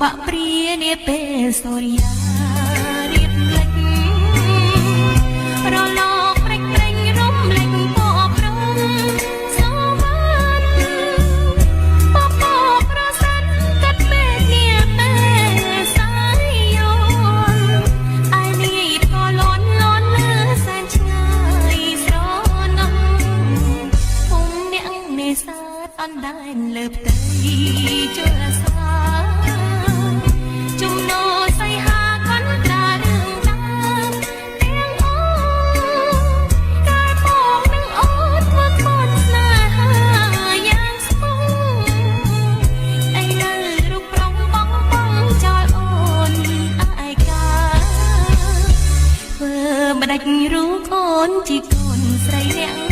បាក់ព្រានាពេលសូរិយារៀបលេចរលកព្រិចព្រិញរំលេចពណ៌ព្រំសវណ្ណពពកប្រសិនកាត់មេឃនាពេលសាយយន្តឯនាយក៏លន់លន់លើសែនឆ្ងាយស្រណំភូមិអ្នកនេសាទអណ្ដែតលើផ្ទៃជលសាចំណោសៃហាកន្ត្រារឿងតាមទាំងអូកាយបងនឹងអូនធ្វើខុសស្នេហាយ៉ាងស្មងឯនៅរូបប្រងបងបងចោលអូនឯកាធ្វើម្ដេចរូបអូនជាកូនស្រីអ្នក